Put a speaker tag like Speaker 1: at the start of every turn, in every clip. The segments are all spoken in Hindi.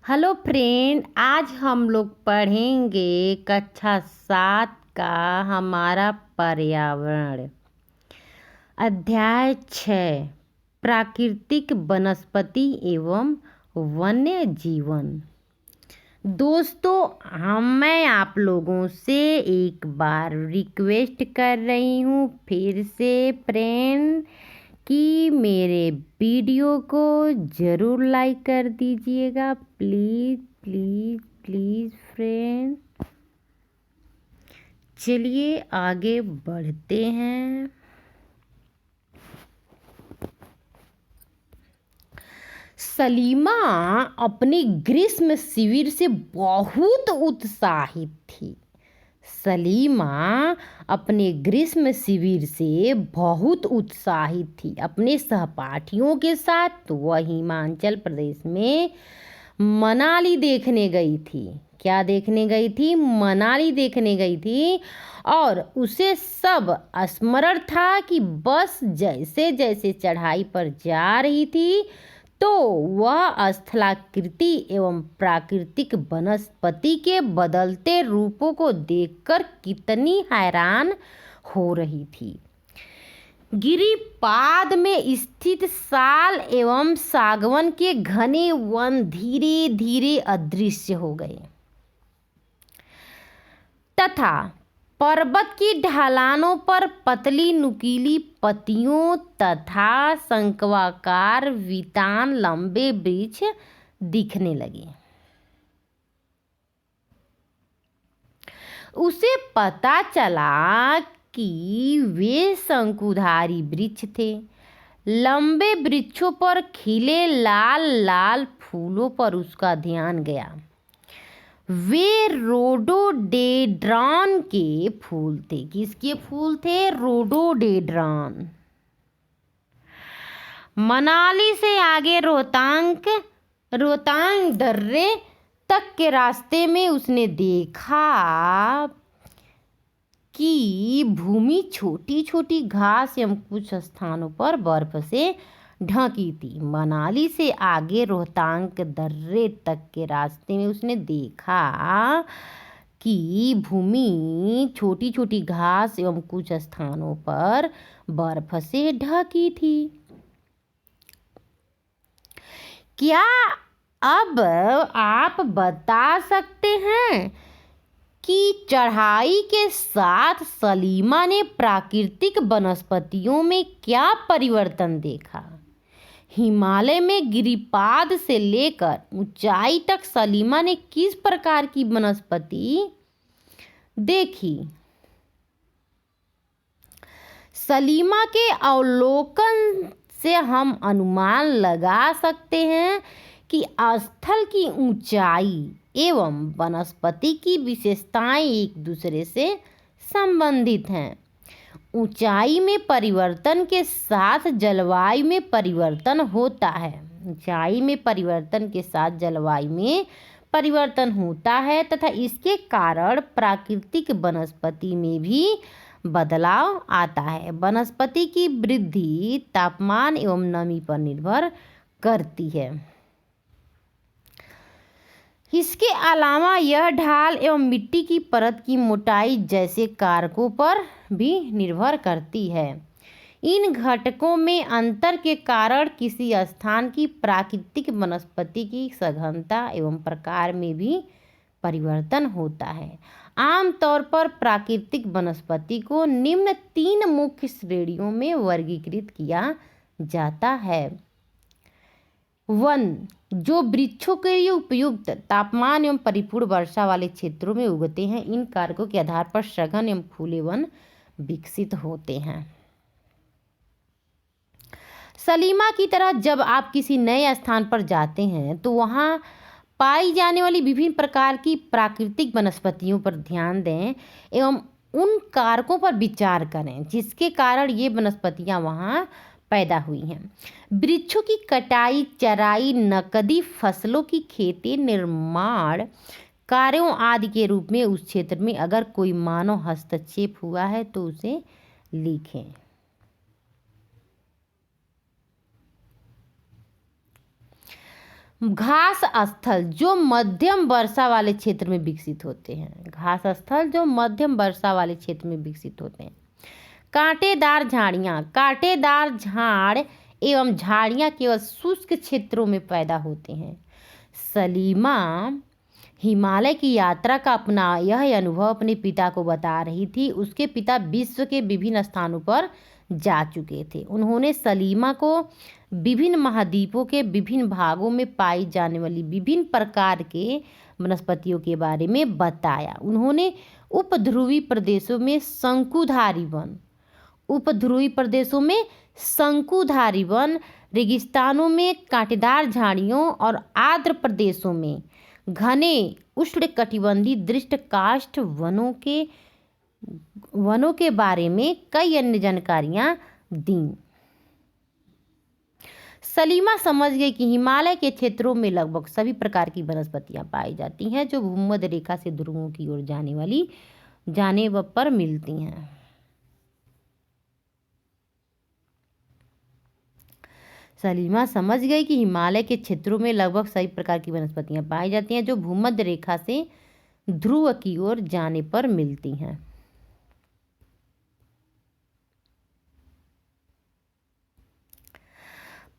Speaker 1: हेलो फ्रेंड, आज हम लोग पढ़ेंगे कक्षा 7 का हमारा पर्यावरण। अध्याय 6 प्राकृतिक वनस्पति एवं वन्य जीवन। दोस्तों, मैं आप लोगों से एक बार रिक्वेस्ट कर रही हूँ फिर से फ्रेंड कि मेरे वीडियो को ज़रूर लाइक कर दीजिएगा। Please please please friend. चलिए आगे बढ़ते हैं। सलीमा अपने ग्रीष्म शिविर से बहुत उत्साहित थी। सलीमा अपने ग्रीष्म शिविर से बहुत उत्साहित थी। अपने सहपाठियों के साथ वह हिमाचल प्रदेश में मनाली देखने गई थी। क्या देखने गई थी? मनाली देखने गई थी। और उसे सब स्मरण था कि बस जैसे जैसे चढ़ाई पर जा रही थी तो वह स्थलाकृति एवं प्राकृतिक वनस्पति के बदलते रूपों को देखकर कितनी हैरान हो रही थी। गिरिपाद में स्थित साल एवं सागवन के घने वन धीरे धीरे अदृश्य हो गए तथा पर्वत की ढलानों पर पतली नुकीली पत्तियों तथा शंक्वाकार वितान लंबे वृक्ष दिखने लगे। उसे पता चला कि वे शंकुधारी वृक्ष थे। लंबे वृक्षों पर खिले लाल लाल फूलों पर उसका ध्यान गया। वे रोडोडेड्रॉन के फूल थे। किसके फूल थे? रोडोडेड्रॉन। मनाली से आगे रोहतांग दर्रे तक के रास्ते में उसने देखा कि भूमि छोटी छोटी घास एवं कुछ स्थानों पर बर्फ से ढकी थी। मनाली से आगे रोहतांग दर्रे तक के रास्ते में उसने देखा कि भूमि छोटी छोटी घास एवं कुछ स्थानों पर बर्फ से ढकी थी। क्या अब आप बता सकते हैं कि चढ़ाई के साथ सलीमा ने प्राकृतिक वनस्पतियों में क्या परिवर्तन देखा? हिमालय में गिरिपाद से लेकर ऊंचाई तक सलीमा ने किस प्रकार की वनस्पति देखी? सलीमा के अवलोकन से हम अनुमान लगा सकते हैं कि स्थल की ऊंचाई एवं वनस्पति की विशेषताएं एक दूसरे से संबंधित हैं। ऊंचाई में परिवर्तन के साथ जलवायु में परिवर्तन होता है। ऊंचाई में परिवर्तन के साथ जलवायु में परिवर्तन होता है तथा इसके कारण प्राकृतिक वनस्पति में भी बदलाव आता है। वनस्पति की वृद्धि तापमान एवं नमी पर निर्भर करती है। इसके अलावा यह ढाल एवं मिट्टी की परत की मोटाई जैसे कारकों पर भी निर्भर करती है। इन घटकों में अंतर के कारण किसी स्थान की प्राकृतिक वनस्पति की सघनता एवं प्रकार में भी परिवर्तन होता है। आमतौर पर प्राकृतिक वनस्पति को निम्न 3 मुख्य श्रेणियों में वर्गीकृत किया जाता है। वन, जो वृक्षों के लिए उपयुक्त तापमान एवं परिपूर्ण वर्षा वाले क्षेत्रों में उगते हैं। इन कारकों के आधार पर सघन एवं खुले वन विकसित होते हैं। सलीमा की तरह जब आप किसी नए स्थान पर जाते हैं तो वहाँ पाई जाने वाली विभिन्न प्रकार की प्राकृतिक वनस्पतियों पर ध्यान दें एवं उन कारकों पर विचार करें जिसके कारण ये वनस्पतियाँ वहाँ पैदा हुई हैं। वृक्षों की कटाई, चराई, नकदी फसलों की खेती, निर्माण कार्यों आदि के रूप में उस क्षेत्र में अगर कोई मानव हस्तक्षेप हुआ है तो उसे लिखें। घास स्थल जो मध्यम वर्षा वाले क्षेत्र में विकसित होते हैं। घास स्थल जो मध्यम वर्षा वाले क्षेत्र में विकसित होते हैं। कांटेदार झाड़ियाँ, कांटेदार झाड़ एवं झाड़ियाँ केवल शुष्क क्षेत्रों में पैदा होते हैं। सलीमा हिमालय की यात्रा का अपना यह अनुभव अपने पिता को बता रही थी। उसके पिता विश्व के विभिन्न स्थानों पर जा चुके थे। उन्होंने सलीमा को विभिन्न महाद्वीपों के विभिन्न भागों में पाई जाने वाली विभिन्न प्रकार के वनस्पतियों के बारे में बताया। उन्होंने उपध्रुवी प्रदेशों में शंकुधारी वन, रेगिस्तानों में कांटेदार झाड़ियों और आर्द्र प्रदेशों में घने उष्णकटिबंधीय दृष्टकाष्ठ वनों के बारे में कई अन्य जानकारियां दी। सलीमा समझ गई कि हिमालय के क्षेत्रों में लगभग सभी प्रकार की वनस्पतियां पाई जाती हैं जो भूमध्य रेखा से ध्रुवों की ओर जाने पर मिलती हैं। सलीमा समझ गई कि हिमालय के क्षेत्रों में लगभग सभी प्रकार की वनस्पतियां पाई जाती हैं जो भूमध्य रेखा से ध्रुव की ओर जाने पर मिलती हैं।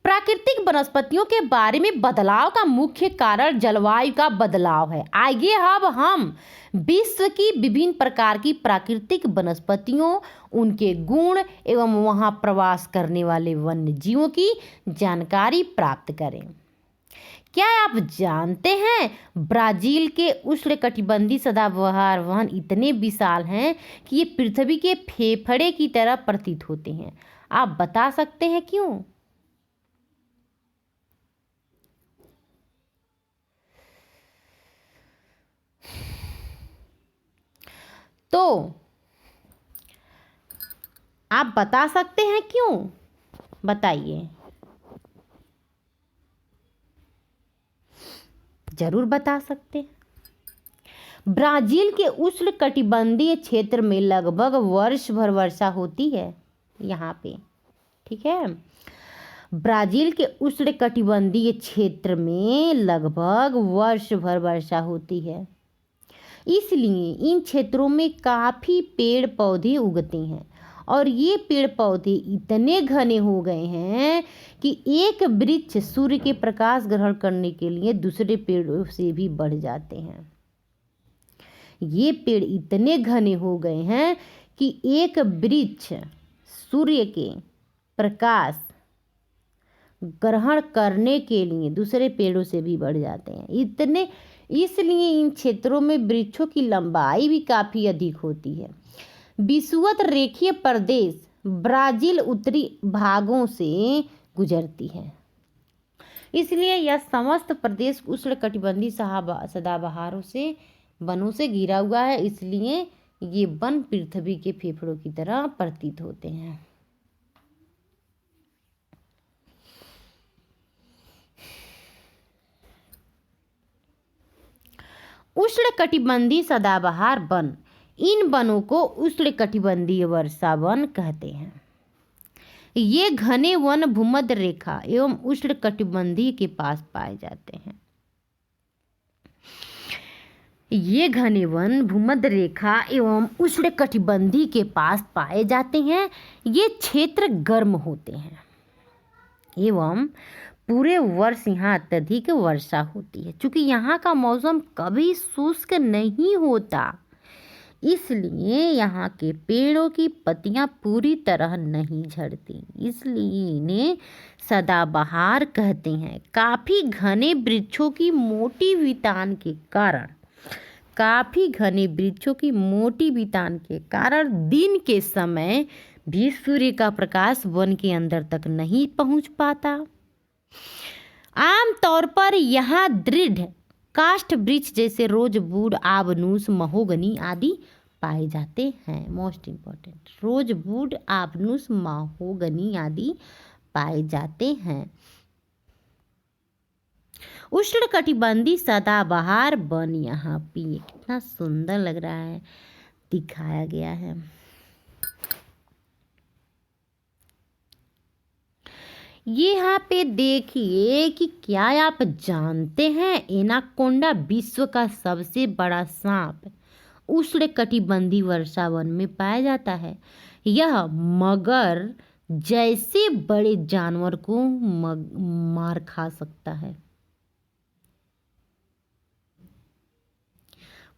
Speaker 1: प्राकृतिक वनस्पतियों के बारे में बदलाव का मुख्य कारण जलवायु का बदलाव है। आइए अब हम विश्व की विभिन्न प्रकार की प्राकृतिक वनस्पतियों, उनके गुण एवं वहां प्रवास करने वाले वन्य जीवों की जानकारी प्राप्त करें। क्या आप जानते हैं ब्राजील के उष्णकटिबंधीय सदाबहार वन इतने विशाल हैं कि ये पृथ्वी के फेफड़े की तरह प्रतीत होते हैं। आप बता सकते हैं क्यों? तो आप बता सकते हैं क्यों? बताइए। जरूर बता सकते हैं। ब्राजील के उष्णकटिबंधीय क्षेत्र में लगभग वर्ष भर वर्षा होती है। यहाँ पे ठीक है, ब्राजील के उष्णकटिबंधीय क्षेत्र में लगभग वर्ष भर वर्षा होती है। इसलिए इन क्षेत्रों में काफ़ी पेड़ पौधे उगते हैं और ये पेड़ पौधे इतने घने हो गए हैं कि एक वृक्ष सूर्य के प्रकाश ग्रहण करने के लिए दूसरे पेड़ों से भी बढ़ जाते हैं। ये पेड़ इतने घने हो गए हैं कि एक वृक्ष सूर्य के प्रकाश ग्रहण करने के लिए दूसरे पेड़ों से भी बढ़ जाते हैं। इसलिए इन क्षेत्रों में वृक्षों की लंबाई भी काफ़ी अधिक होती है। विषुवत रेखीय प्रदेश ब्राजील उत्तरी भागों से गुजरती है, इसलिए यह समस्त प्रदेश उष्णकटिबंधीय सदाबहारों से वनों से घिरा हुआ है। इसलिए ये वन पृथ्वी के फेफड़ों की तरह प्रतीत होते हैं। उष्णकटिबंधीय सदाबहार वन, इन वनों को उष्णकटिबंधीय वर्षा वन कहते हैं। ये घने वन भूमध्य रेखा एवं उष्णकटिबंधीय के पास पाए जाते हैं। ये घने वन भूमध्य रेखा एवं उष्णकटिबंधीय के पास पाए जाते हैं। ये क्षेत्र गर्म होते हैं एवं पूरे वर्ष यहाँ अत्यधिक वर्षा होती है। चूँकि यहाँ का मौसम कभी शुष्क नहीं होता, इसलिए यहाँ के पेड़ों की पत्तियाँ पूरी तरह नहीं झड़ती, इसलिए इन्हें सदाबहार कहते हैं। काफ़ी घने वृक्षों की मोटी वितान के कारण दिन के समय भी सूर्य का प्रकाश वन के अंदर तक नहीं पहुँच पाता। आमतौर पर यहाँ दृढ़ काष्ठ वृक्ष जैसे रोजवुड, आबनूस, महोगनी आदि पाए जाते हैं। मोस्ट इम्पोर्टेंट, रोजवुड, आबनूस, महोगनी आदि पाए जाते हैं। उष्णकटिबंधीय सदाबहार वन यहाँ पे कितना सुंदर लग रहा है, दिखाया गया है। ये यहाँ पे देखिए कि क्या आप जानते हैं एनाकोंडा विश्व का सबसे बड़ा सांप उष्णकटिबंधीय वर्षा वन में पाया जाता है। यह मगर जैसे बड़े जानवर को मार खा सकता है।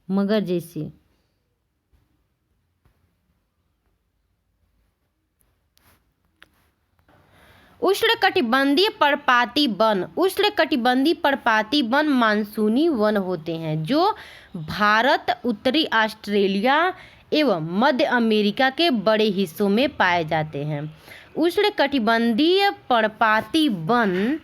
Speaker 1: मगर जैसे उष्णकटिबंधीय पर्णपाती वन मानसूनी वन होते हैं जो भारत, उत्तरी ऑस्ट्रेलिया एवं मध्य अमेरिका के बड़े हिस्सों में पाए जाते हैं। उष्णकटिबंधीय पर्णपाती वन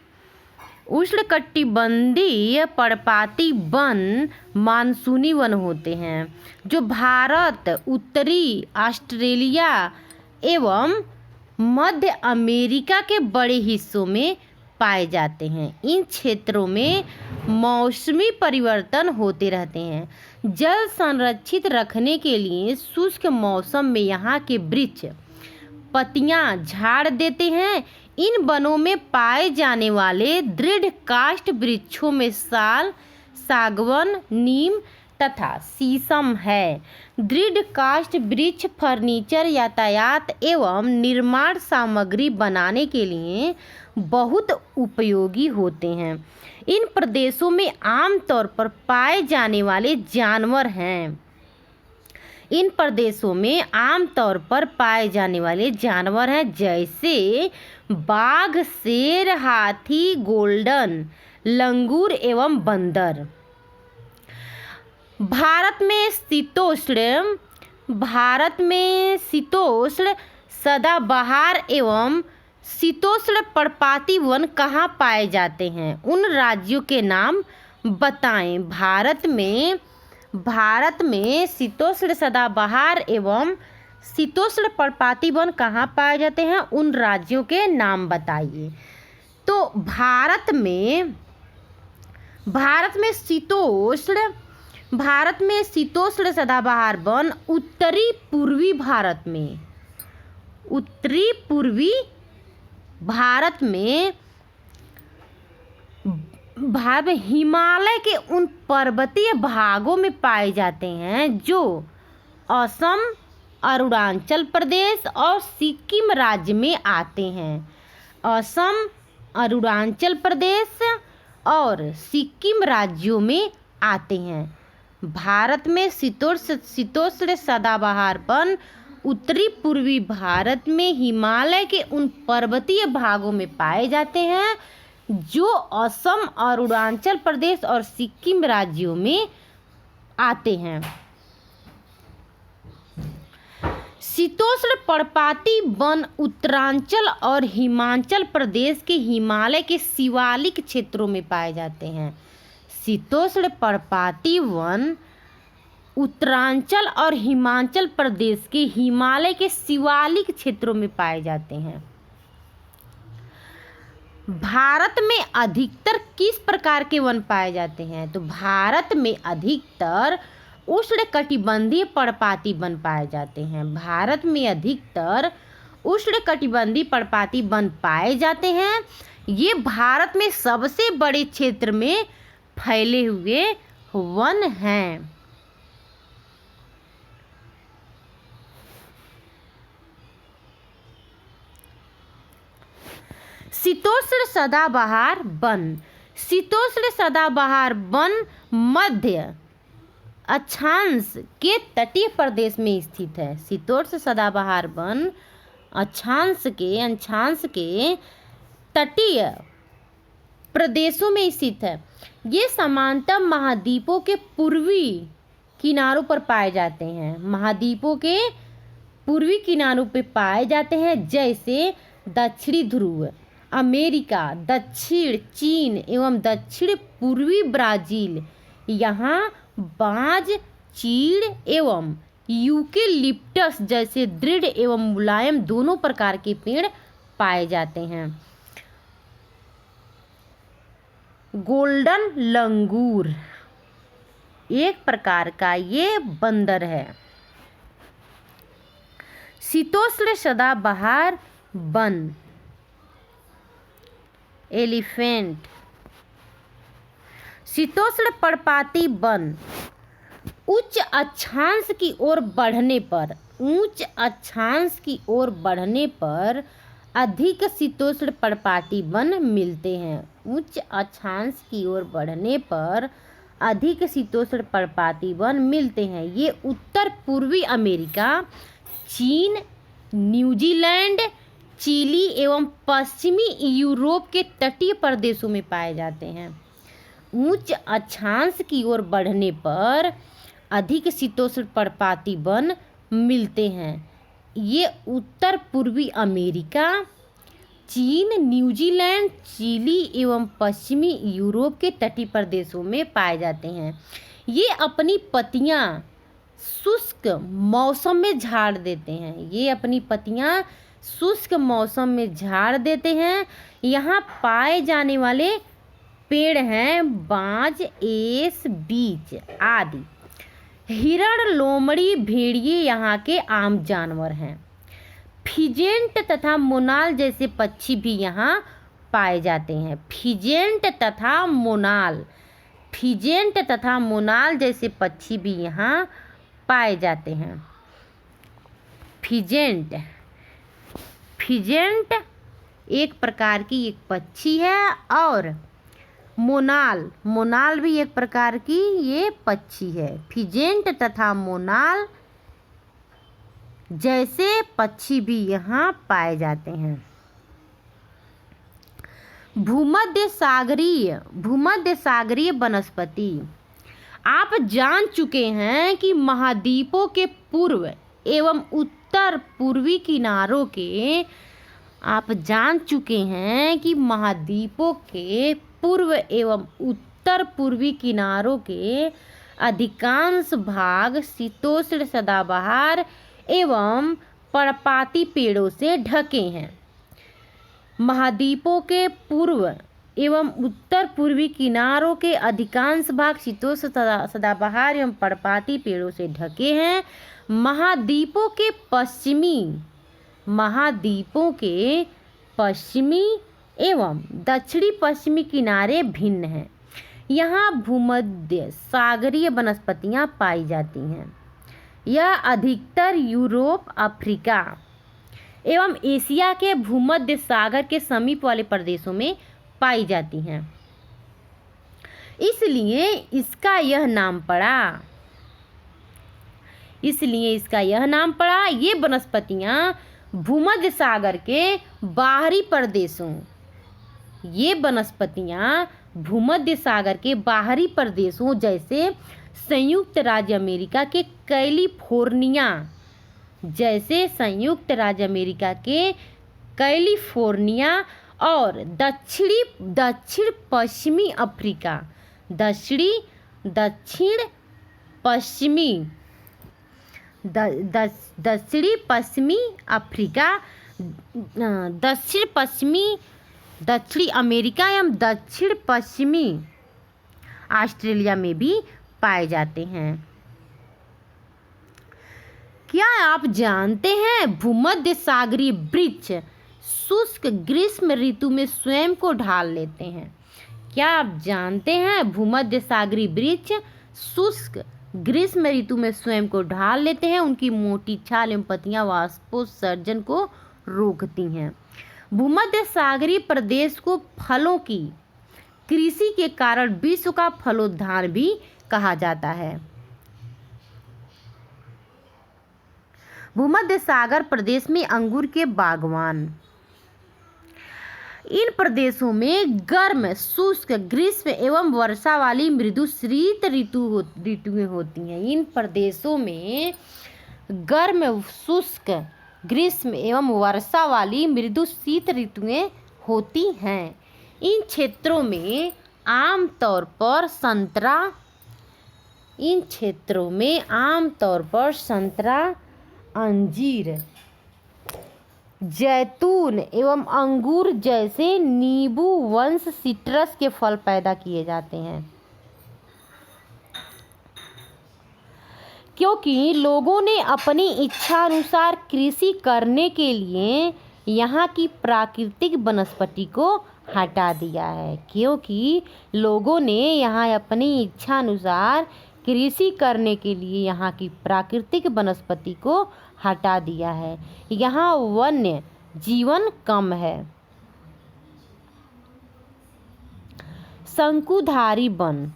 Speaker 1: मानसूनी वन होते हैं जो भारत, उत्तरी ऑस्ट्रेलिया एवं मध्य अमेरिका के बड़े हिस्सों में पाए जाते हैं। इन क्षेत्रों में मौसमी परिवर्तन होते रहते हैं। जल संरक्षित रखने के लिए शुष्क मौसम में यहाँ के वृक्ष पत्तियां झाड़ देते हैं। इन वनों में पाए जाने वाले दृढ़ काष्ठ वृक्षों में साल, सागवन, नीम तथा शीशम है। दृढ़ काष्ठ वृक्ष फर्नीचर, यातायात एवं निर्माण सामग्री बनाने के लिए बहुत उपयोगी होते हैं। इन प्रदेशों में आमतौर पर पाए जाने वाले जानवर हैं जैसे बाघ, शेर, हाथी, गोल्डन लंगूर एवं बंदर। भारत में शीतोष्ण सदाबहार एवं शीतोष्ण पर्णपाती वन कहाँ पाए जाते हैं, उन राज्यों के नाम बताएं। भारत में शीतोष्ण सदाबहार एवं शीतोष्ण पर्णपाती वन कहाँ पाए जाते हैं, उन राज्यों के नाम बताइए। तो भारत में शीतोष्ण सदाबहार वन उत्तरी पूर्वी भारत में हिमालय के उन पर्वतीय भागों में पाए जाते हैं जो असम, अरुणाचल प्रदेश और सिक्किम राज्य में आते हैं। असम, अरुणाचल प्रदेश और सिक्किम राज्यों में आते हैं। भारत में शीतोष्ण सदाबहार वन उत्तरी पूर्वी भारत में हिमालय के उन पर्वतीय भागों में पाए जाते हैं जो असम, अरुणाचल प्रदेश और सिक्किम राज्यों में आते हैं। शीतोष्ण पर्णपाती वन उत्तरांचल और हिमाचल प्रदेश के हिमालय के शिवालिक क्षेत्रों में पाए जाते हैं। शीतोष्ण पर्णपाती वन उत्तरांचल और हिमाचल प्रदेश के हिमालय के शिवालिक क्षेत्रों में पाए जाते हैं। भारत में अधिकतर किस प्रकार के वन पाए जाते हैं, तो भारत में अधिकतर उष्णकटिबंधीय पर्णपाती वन पाए जाते हैं। भारत में अधिकतर उष्णकटिबंधीय पर्णपाती वन पाए जाते हैं। ये भारत में सबसे बड़े क्षेत्र में फैले हुए वन हैं। शीतोष्ण सदाबहार वन मध्य अक्षांश के तटीय प्रदेश में स्थित है। शीतोष्ण सदाबहार वन अक्षांश के तटीय प्रदेशों में स्थित है। ये सामान्यतः महाद्वीपों के पूर्वी किनारों पर पाए जाते हैं। महाद्वीपों के पूर्वी किनारों पर पाए जाते हैं जैसे दक्षिणी ध्रुव अमेरिका, दक्षिण चीन एवं दक्षिण पूर्वी ब्राज़ील। यहाँ बांज, चीड़ एवं यूकेलिप्टस जैसे दृढ़ एवं मुलायम दोनों प्रकार के पेड़ पाए जाते हैं। गोल्डन लंगूर एक प्रकार का ये बंदर है। शीतोष्ण सदाबहार वन एलिफेंट। शीतोष्ण पर्णपाती वन उच्च अक्षांश की ओर बढ़ने पर, उच्च अक्षांश की ओर बढ़ने पर अधिक शीतोष्ण पर्णपाती वन मिलते हैं। उच्च अक्षांश की ओर बढ़ने पर अधिक शीतोष्ण पर्णपाती वन मिलते हैं। ये उत्तर पूर्वी अमेरिका, चीन, न्यूजीलैंड, चिली एवं पश्चिमी यूरोप के तटीय प्रदेशों में पाए जाते हैं। उच्च अक्षांश की ओर बढ़ने पर अधिक शीतोष्ण पर्णपाती वन मिलते हैं। ये उत्तर पूर्वी अमेरिका, चीन, न्यूजीलैंड, चिली एवं पश्चिमी यूरोप के तटीय प्रदेशों में पाए जाते हैं। ये अपनी पत्तियां शुष्क मौसम में झाड़ देते हैं। ये अपनी पत्तियां शुष्क मौसम में झाड़ देते हैं। यहाँ पाए जाने वाले पेड़ हैं बांज, एस, बीच आदि। हिरण, लोमड़ी, भेड़िए यहाँ के आम जानवर हैं। फिजेंट तथा मोनाल जैसे पक्षी भी यहाँ पाए जाते हैं। फिजेंट तथा मोनाल, फिजेंट तथा मोनाल जैसे पक्षी भी यहाँ पाए जाते हैं। फिजेंट, फिजेंट एक प्रकार की एक पक्षी है और मोनाल, मोनाल भी एक प्रकार की ये पक्षी है। फिजेंट तथा मोनाल जैसे पक्षी भी यहाँ पाए जाते हैं। भूमध्य सागरीय वनस्पति। आप जान चुके हैं कि महाद्वीपों के पूर्व एवं उत्तर पूर्वी किनारों के, आप जान चुके हैं कि महाद्वीपों के पूर्व एवं उत्तर पूर्वी किनारों के अधिकांश भाग शीतोष्ण सदाबहार एवं पर्णपाती पेड़ों से ढके हैं। महाद्वीपों के पूर्व एवं उत्तर पूर्वी किनारों के अधिकांश भाग शीतोष्ण सदाबहार एवं पर्णपाती पेड़ों से ढके हैं। महाद्वीपों के पश्चिमी एवं दक्षिणी पश्चिमी किनारे भिन्न हैं। यहाँ भूमध्य सागरीय वनस्पतियाँ पाई जाती हैं। यह अधिकतर यूरोप, अफ्रीका एवं एशिया के भूमध्य सागर के समीप वाले प्रदेशों में पाई जाती हैं। इसलिए इसका यह नाम पड़ा। ये वनस्पतियाँ भूमध्य सागर के बाहरी प्रदेशों, जैसे संयुक्त राज्य अमेरिका के कैलिफोर्निया और दक्षिण पश्चिमी दक्षिणी अमेरिका एवं दक्षिण पश्चिमी ऑस्ट्रेलिया में भी पाए जाते हैं। क्या आप जानते हैं भूमध्य सागरीय वृक्ष शुष्क ग्रीष्म ऋतु में स्वयं को ढाल लेते हैं? क्या आप जानते हैं भूमध्य सागरीय वृक्ष शुष्क ग्रीष्म ऋतु में स्वयं को ढाल लेते हैं? उनकी मोटी छाल एवं पत्तियां वाष्पोत्सर्जन को रोकती हैं। भूमध्य सागरीय प्रदेश को फलों की कृषि के कारण विश्व का फलोद्यान भी कहा जाता है। भूमध्य सागर प्रदेश में अंगूर के बागवान। इन प्रदेशों में गर्म, शुष्क, ग्रीष्म एवं वर्षा वाली मृदु शीत ऋतुएं होती हैं। इन प्रदेशों में गर्म, शुष्क, ग्रीष्म एवं वर्षा वाली मृदु शीत ऋतुएं होती हैं। इन क्षेत्रों में आमतौर पर संतरा, अंजीर, जैतून एवं अंगूर जैसे नींबू वंश सिट्रस के फल पैदा किए जाते हैं। क्योंकि लोगों ने अपनी इच्छा अनुसार कृषि करने के लिए यहाँ की प्राकृतिक वनस्पति को हटा दिया है, क्योंकि लोगों ने यहाँ अपनी इच्छा अनुसार कृषि करने के लिए यहाँ की प्राकृतिक वनस्पति को हटा दिया है। यहाँ वन्य जीवन कम है। शंकुधारी वन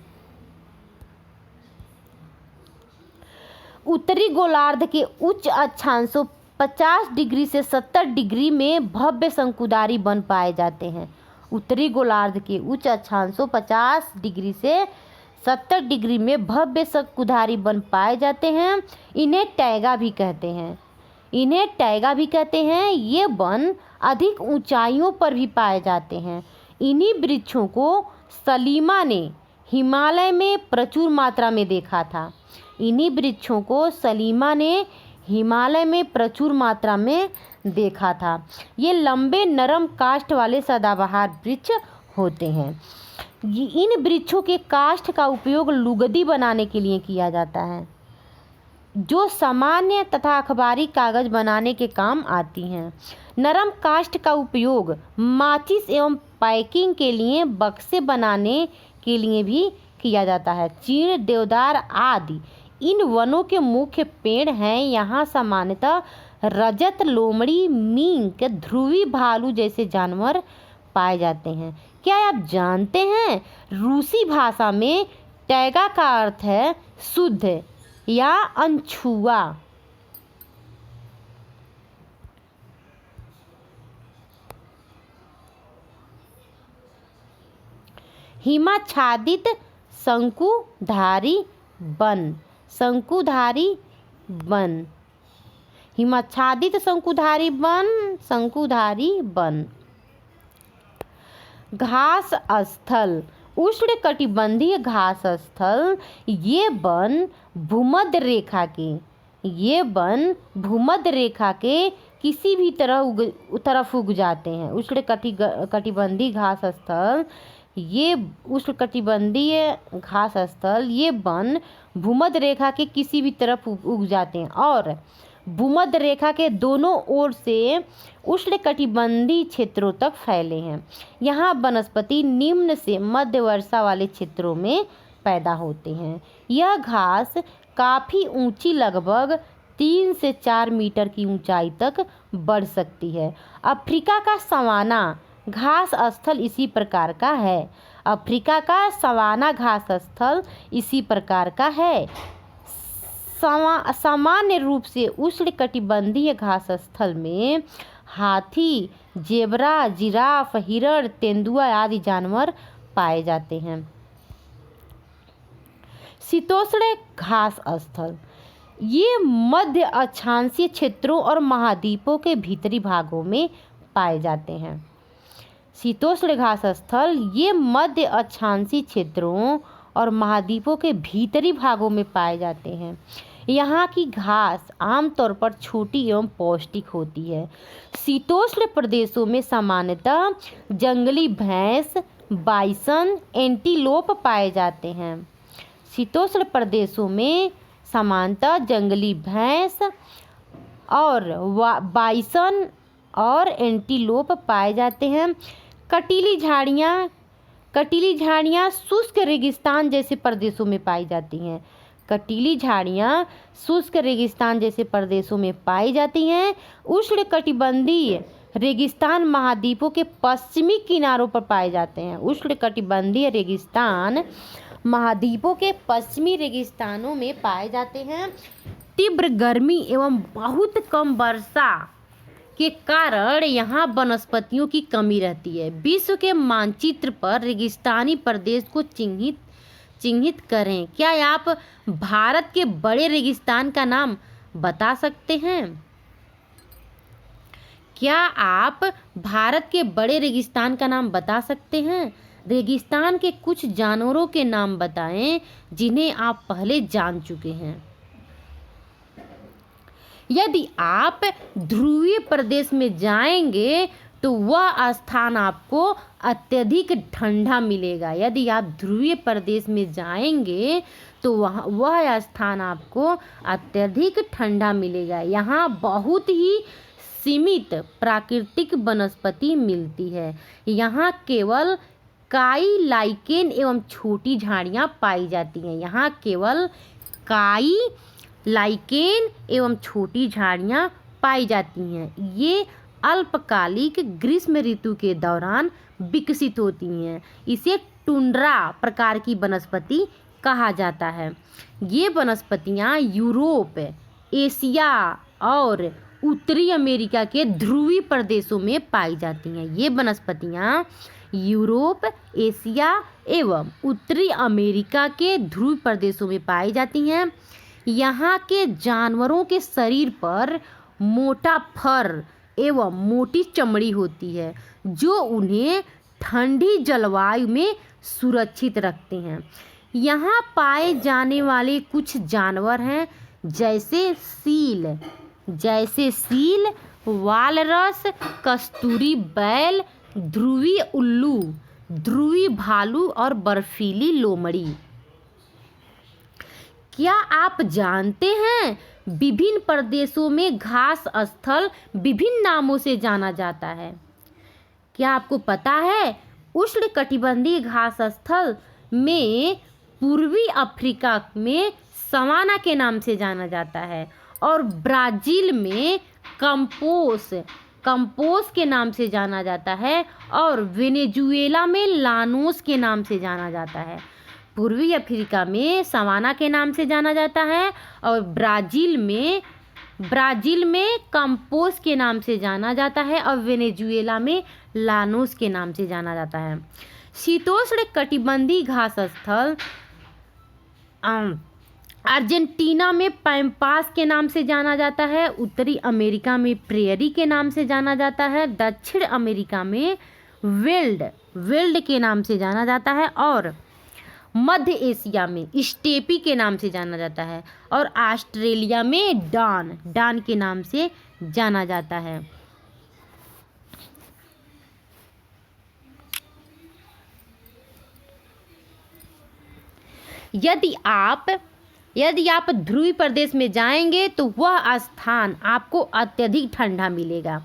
Speaker 1: उत्तरी गोलार्ध के उच्च अक्षांशों 50 डिग्री से 70 डिग्री में भव्य शंकुधारी वन पाए जाते हैं। उत्तरी गोलार्ध के उच्च अक्षांशों 50 डिग्री से 70 डिग्री में भव्य शंकुधारी वन पाए जाते हैं। इन्हें टैगा भी कहते हैं। ये वन अधिक ऊंचाइयों पर भी पाए जाते हैं। इन्हीं वृक्षों को सलीमा ने हिमालय में प्रचुर मात्रा में देखा था। ये लंबे नरम काष्ठ वाले सदाबहार वृक्ष होते हैं। इन वृक्षों के काष्ठ का उपयोग लुगदी बनाने के लिए किया जाता है, जो सामान्य तथा अखबारी कागज बनाने के काम आती हैं। नरम काष्ठ का उपयोग माचिस एवं पैकिंग के लिए बक्से बनाने के लिए भी किया जाता है। चीड़, देवदार आदि इन वनों के मुख्य पेड़ हैं। यहाँ सामान्यतः रजत, लोमड़ी, मिंक, ध्रुवी भालू जैसे जानवर पाए जाते हैं। क्या आप जानते हैं रूसी भाषा में टैगा का अर्थ है शुद्ध या अनछुआ। हिमाच्छादित शंकुधारी वन हिमाच्छादित शंकुधारी वन घास स्थल उष्णकटिबंधीय घास स्थल। ये वन भूमध्य रेखा के किसी भी तरफ उग जाते हैं। उष्णकटिबंधीय घास स्थल ये वन भूमध्य रेखा के किसी भी तरफ उग जाते हैं और भूमध्य रेखा के दोनों ओर से उष्णकटिबंधीय क्षेत्रों तक फैले हैं। यहाँ वनस्पति निम्न से मध्य वर्षा वाले क्षेत्रों में पैदा होते हैं। यह घास काफ़ी ऊंची, लगभग 3 से 4 मीटर की ऊंचाई तक बढ़ सकती है। अफ्रीका का सवाना घास स्थल इसी प्रकार का है। सामान्य रूप से उष्णकटिबंधीय घास स्थल में हाथी, जेबरा, जिराफ, हिरण, तेंदुआ आदि जानवर पाए जाते हैं। शीतोष्ण घास स्थल ये मध्य अक्षांशीय क्षेत्रों और महाद्वीपों के भीतरी भागों में पाए जाते हैं। शीतोष्ण घास स्थल ये मध्य अक्षांशीय क्षेत्रों और महाद्वीपों के भीतरी भागों में पाए जाते हैं। यहाँ की घास आमतौर पर छोटी एवं पौष्टिक होती है। शीतोष्ण प्रदेशों में सामान्यतः जंगली भैंस, बाइसन, एंटीलोप पाए जाते हैं। शीतोष्ण प्रदेशों में सामान्यतः जंगली भैंस और बाइसन और एंटीलोप पाए जाते हैं। कटीली झाड़ियाँ शुष्क रेगिस्तान जैसे प्रदेशों में पाई जाती हैं। उष्णकटिबंधीय रेगिस्तान महाद्वीपों के पश्चिमी किनारों पर पाए जाते हैं। उष्णकटिबंधीय रेगिस्तान महाद्वीपों के पश्चिमी रेगिस्तानों में पाए जाते हैं। तीव्र गर्मी एवं बहुत कम वर्षा के कारण यहाँ वनस्पतियों की कमी रहती है। विश्व के मानचित्र पर रेगिस्तानी प्रदेश को चिन्हित करें। क्या आप भारत के बड़े रेगिस्तान का नाम बता सकते हैं? रेगिस्तान के कुछ जानवरों के नाम बताएं जिन्हें आप पहले जान चुके हैं। यदि आप ध्रुवीय प्रदेश में जाएंगे तो वह स्थान आपको अत्यधिक ठंडा मिलेगा। यहाँ बहुत ही सीमित प्राकृतिक वनस्पति मिलती है। यहाँ केवल काई, लाइकेन एवं छोटी झाड़ियाँ पाई जाती हैं। यहाँ केवल काई, लाइकेन एवं छोटी झाड़ियाँ पाई जाती हैं। ये अल्पकालिक ग्रीष्म ऋतु के दौरान विकसित होती हैं। इसे टुंड्रा प्रकार की वनस्पति कहा जाता है। ये वनस्पतियाँ यूरोप, एशिया और उत्तरी अमेरिका के ध्रुवीय प्रदेशों में पाई जाती हैं। ये वनस्पतियाँ यूरोप, एशिया एवं उत्तरी अमेरिका के ध्रुवीय प्रदेशों में पाई जाती हैं। यहाँ के जानवरों के शरीर पर मोटा फर एवं मोटी चमड़ी होती है, जो उन्हें ठंडी जलवायु में सुरक्षित रखते हैं। यहाँ पाए जाने वाले कुछ जानवर हैं जैसे सील, वालरस, कस्तूरी बैल, ध्रुवी उल्लू, ध्रुवी भालू और बर्फीली लोमड़ी। क्या आप जानते हैं विभिन्न प्रदेशों में घास स्थल विभिन्न नामों से जाना जाता है? क्या आपको पता है उष्णकटिबंधीय घास स्थल में पूर्वी अफ्रीका में सवाना के नाम से जाना जाता है और ब्राज़ील में कंपोस के नाम से जाना जाता है और वेनेजुएला में लानोस के नाम से जाना जाता है। पूर्वी अफ्रीका में सवाना के नाम से जाना जाता है और ब्राज़ील में कंपोस के नाम से जाना जाता है और वेनेजुएला में लानोस के नाम से जाना जाता है। शीतोष्ण कटिबंधीय घास स्थल अर्जेंटीना में पैम्पास के नाम से जाना जाता है, उत्तरी अमेरिका में प्रेयरी के नाम से जाना जाता है, दक्षिण अमेरिका में विल्ड के नाम से जाना जाता है और मध्य एशिया में स्टेपी के नाम से जाना जाता है और ऑस्ट्रेलिया में डान के नाम से जाना जाता है। यदि आप ध्रुवीय प्रदेश में जाएंगे तो वह स्थान आपको अत्यधिक ठंडा मिलेगा।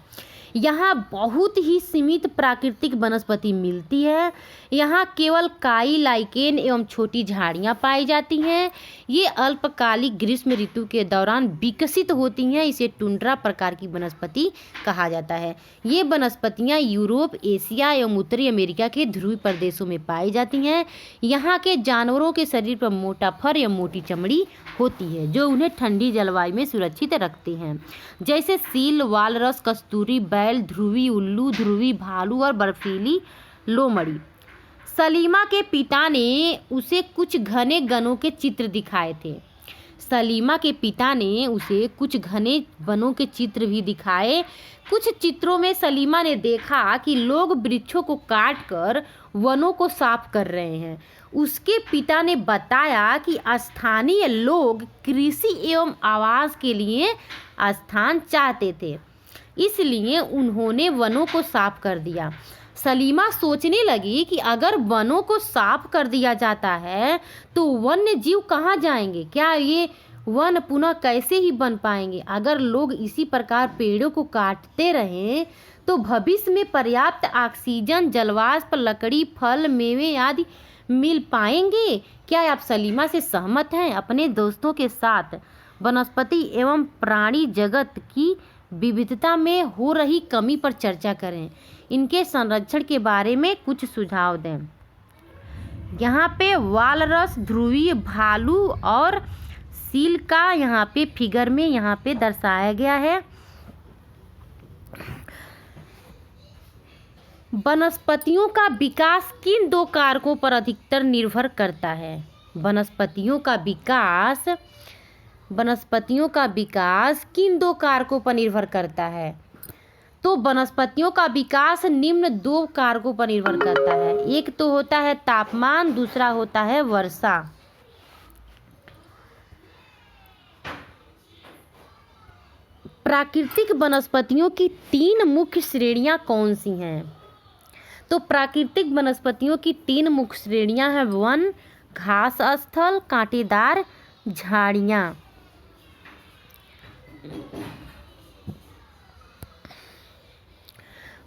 Speaker 1: यहाँ बहुत ही सीमित प्राकृतिक वनस्पति मिलती है। यहाँ केवल काई, लाइकेन एवं छोटी झाड़ियाँ पाई जाती हैं। ये अल्पकालिक ग्रीष्म ऋतु के दौरान विकसित होती हैं। इसे टुंड्रा प्रकार की वनस्पति कहा जाता है। ये वनस्पतियाँ यूरोप, एशिया एवं उत्तरी अमेरिका के ध्रुवीय प्रदेशों में पाई जाती हैं। यहाँ के जानवरों के शरीर पर मोटा फर या मोटी चमड़ी होती है, जो उन्हें ठंडी जलवायु में सुरक्षित रखते हैं, जैसे सील, वालरस, कस्तूरी बैल, ध्रुवी उल्लू, ध्रुवी भालू और बर्फीली लोमड़ी। सलीमा के पिता ने उसे कुछ घने वनों के चित्र दिखाए थे। वनों के चित्र भी दिखाए। कुछ चित्रों में सलीमा ने देखा कि लोग वृक्षों को काटकर वनों को साफ कर रहे हैं। उसके पिता ने बताया कि स्थानीय लोग कृषि एवं आवास के लिए स्थान चाहते थे, इसलिए उन्होंने वनों को साफ कर दिया। सलीमा सोचने लगी कि अगर वनों को साफ कर दिया जाता है तो वन्य जीव कहाँ जाएंगे? क्या ये वन पुनः कैसे ही बन पाएंगे? अगर लोग इसी प्रकार पेड़ों को काटते रहें तो भविष्य में पर्याप्त ऑक्सीजन, जलवाष्प, लकड़ी, फल, मेवे आदि मिल पाएंगे? क्या आप सलीमा से सहमत हैं? अपने दोस्तों के साथ वनस्पति एवं प्राणी जगत की विविधता में हो रही कमी पर चर्चा करें। इनके संरक्षण के बारे में कुछ सुझाव दें। यहाँ पे वालरस, ध्रुवीय भालू और सील का यहाँ पे फिगर में यहाँ पे दर्शाया गया है। वनस्पतियों का विकास किन दो कारकों पर अधिकतर निर्भर करता है? वनस्पतियों का विकास किन दो कारकों पर निर्भर करता है? तो वनस्पतियों का विकास निम्न दो कारकों पर निर्भर करता है। एक तो होता है तापमान, दूसरा होता है वर्षा। प्राकृतिक वनस्पतियों की तीन मुख्य श्रेणियां कौन सी हैं? तो प्राकृतिक वनस्पतियों की तीन मुख्य श्रेणियां हैं: वन, घास स्थल, कांटेदार झाड़ियां।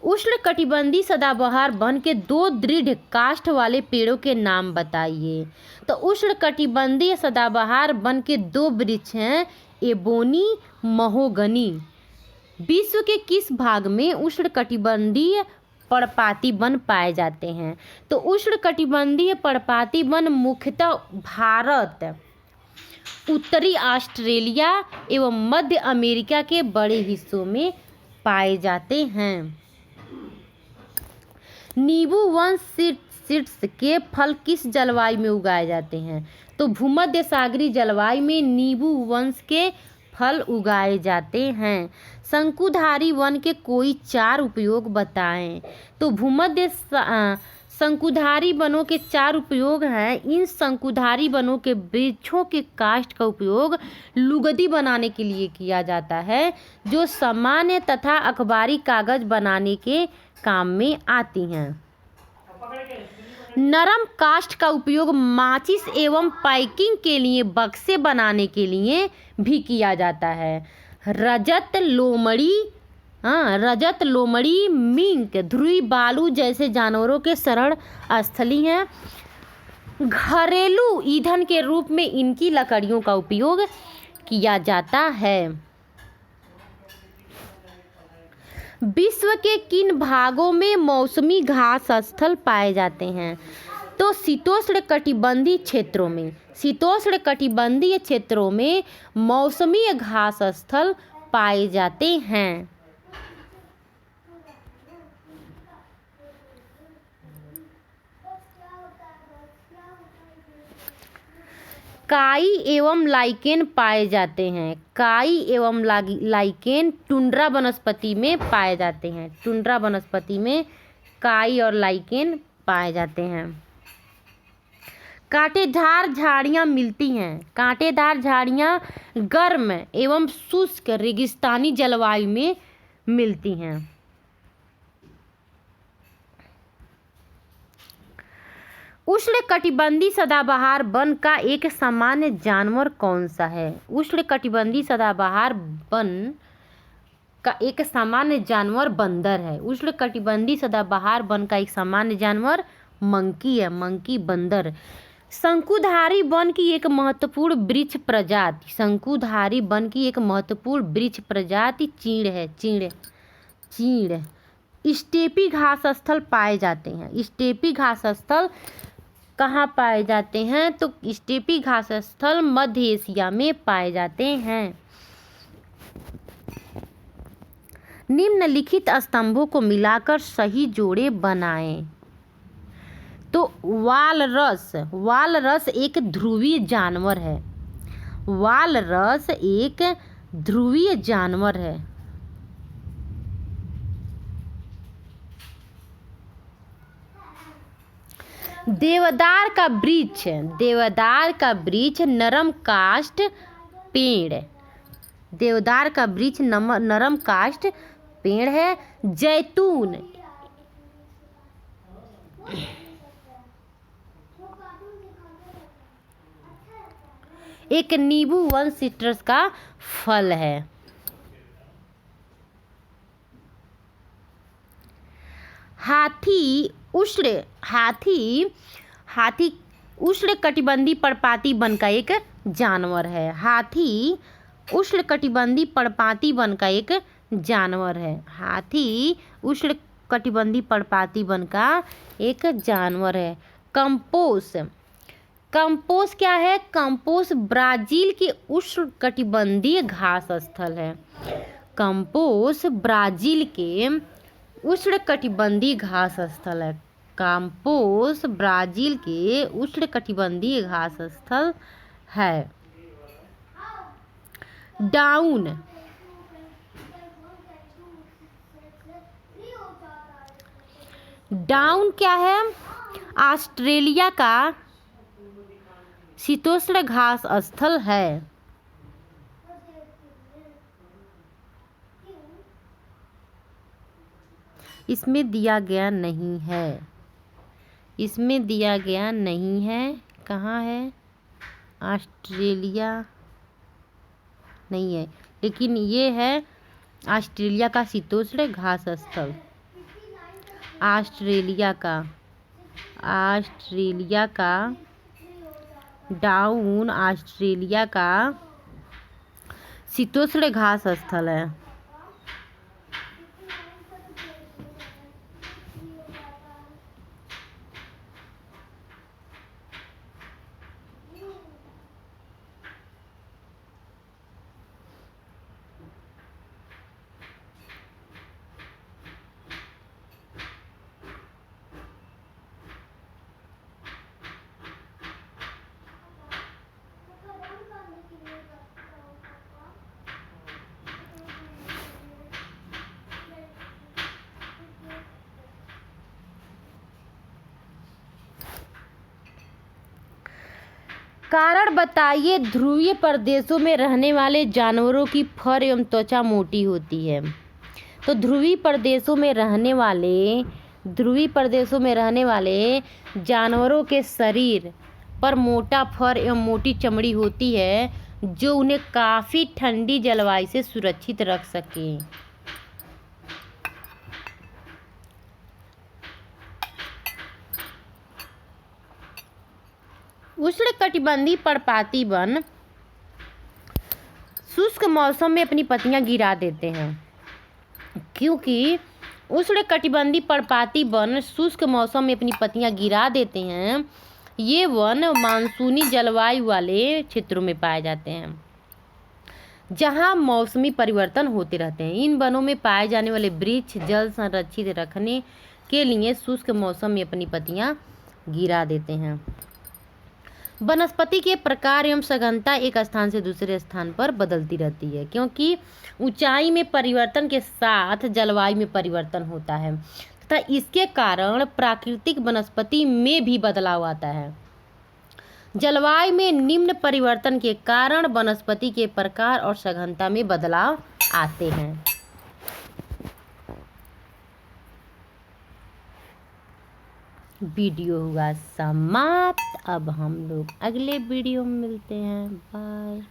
Speaker 1: उष्णकटिबंधीय सदाबहार वन के 2 दृढ़ काष्ठ वाले पेड़ों के नाम बताइए। तो उष्णकटिबंधीय सदाबहार वन के 2 वृक्ष हैं एबोनी, महोगनी। विश्व के किस भाग में उष्णकटिबंधीय पर्णपाती वन पाए जाते हैं? तो उष्णकटिबंधीय पर्णपाती वन मुख्यतः भारत, उत्तरी ऑस्ट्रेलिया एवं मध्य अमेरिका के बड़े हिस्सों में पाए जाते हैं। नींबू वन सीड्स के फल किस जलवायु में उगाए जाते हैं? तो भूमध्य सागरीय जलवायु में नींबू वंश के फल उगाए जाते हैं। शंकुधारी वन के कोई 4 उपयोग बताएं। तो शंकुधारी वनों के 4 उपयोग हैं। इन शंकुधारी वनों के वृक्षों के काष्ठ का उपयोग लुगदी बनाने के लिए किया जाता है, जो सामान्य तथा अखबारी कागज बनाने के काम में आती हैं। नरम काष्ठ का उपयोग माचिस एवं पैकिंग के लिए बक्से बनाने के लिए भी किया जाता है। रजत लोमड़ी मिंक ध्रुवी बालू जैसे जानवरों के शरण स्थली हैं। घरेलू ईंधन के रूप में इनकी लकड़ियों का उपयोग किया जाता है। विश्व के किन भागों में मौसमी घास स्थल पाए जाते हैं? तो शीतोष्णकटिबंधीय क्षेत्रों में मौसमी घास स्थल पाए जाते हैं। काई एवं लाइकेन पाए जाते हैं। काई एवं लाइकेन टुंड्रा वनस्पति में पाए जाते हैं। टुंड्रा वनस्पति में काई और लाइकेन पाए जाते हैं। कांटेदार झाड़ियाँ मिलती हैं। कांटेदार झाड़ियाँ गर्म एवं शुष्क रेगिस्तानी जलवायु में मिलती हैं। उष्णकटिबंधीय सदाबहार वन का एक सामान्य जानवर कौन सा है? उष्णकटिबंधीय सदाबहार वन का एक सामान्य जानवर बंदर है। उष्णकटिबंधीय सदाबहार वन का एक सामान्य जानवर मंकी है। मंकी बंदर। शंकुधारी वन की एक महत्वपूर्ण वृक्ष प्रजाति चीड़ है। चीड़ स्टेपी घास स्थल पाए जाते हैं। स्टेपी घास स्थल कहाँ पाए जाते हैं? तो स्टेपी घास स्थल मध्य एशिया में पाए जाते हैं। निम्नलिखित स्तंभों को मिलाकर सही जोड़े बनाएं। तो वालरस एक ध्रुवीय जानवर है। वालरस एक ध्रुवीय जानवर है। देवदार का वृक्ष नरम काष्ठ पेड़। देवदार का वृक्ष नरम काष्ठ पेड़ है। जैतून एक नींबू वन सिट्रस का फल है। हाथी उष्णकटिबंधीय पर्णपाती वन का एक जानवर है। हाथी उष्णकटिबंधीय पर्णपाती वन का एक जानवर है। हाथी उष्णकटिबंधीय पर्णपाती वन का एक जानवर है। कंपोस क्या है? कंपोस ब्राजील के उष्णकटिबंधीय घास स्थल है। कंपोस ब्राजील के उष्णकटिबंधीय घास स्थल है। कंपोस ब्राजील के उष्णकटिबंधीय घास स्थल है। डाउन क्या है? ऑस्ट्रेलिया का शीतोष्ण घास स्थल है। इसमें दिया गया नहीं है। कहाँ है? ऑस्ट्रेलिया नहीं है, लेकिन ये है ऑस्ट्रेलिया का शीतोष्ण घास स्थल। ऑस्ट्रेलिया का डाउन ऑस्ट्रेलिया का शीतोष्ण घास स्थल है। कारण बताइए। ध्रुवीय प्रदेशों में रहने वाले जानवरों की फर एवं त्वचा मोटी होती है। तो ध्रुवीय प्रदेशों में रहने वाले जानवरों के शरीर पर मोटा फर एवं मोटी चमड़ी होती है, जो उन्हें काफ़ी ठंडी जलवायु से सुरक्षित रख सके। उष्णकटिबंधीय पर्णपाती वन शुष्क मौसम में अपनी पत्तियां गिरा देते हैं, क्योंकि उष्णकटिबंधीय पर्णपाती वन शुष्क मौसम में अपनी पत्तियां गिरा देते हैं। ये वन मानसूनी जलवायु वाले क्षेत्रों में पाए जाते हैं, जहां मौसमी परिवर्तन होते रहते हैं। इन वनों में पाए जाने वाले वृक्ष जल संरक्षित रखने के लिए शुष्क मौसम में अपनी पत्तियां गिरा देते हैं। वनस्पति के प्रकार एवं सघनता एक स्थान से दूसरे स्थान पर बदलती रहती है, क्योंकि ऊंचाई में परिवर्तन के साथ जलवायु में परिवर्तन होता है तथा इसके कारण प्राकृतिक वनस्पति में भी बदलाव आता है। जलवायु में निम्न परिवर्तन के कारण वनस्पति के प्रकार और सघनता में बदलाव आते हैं। वीडियो हुआ समाप्त। अब हम लोग अगले वीडियो में मिलते हैं। बाय।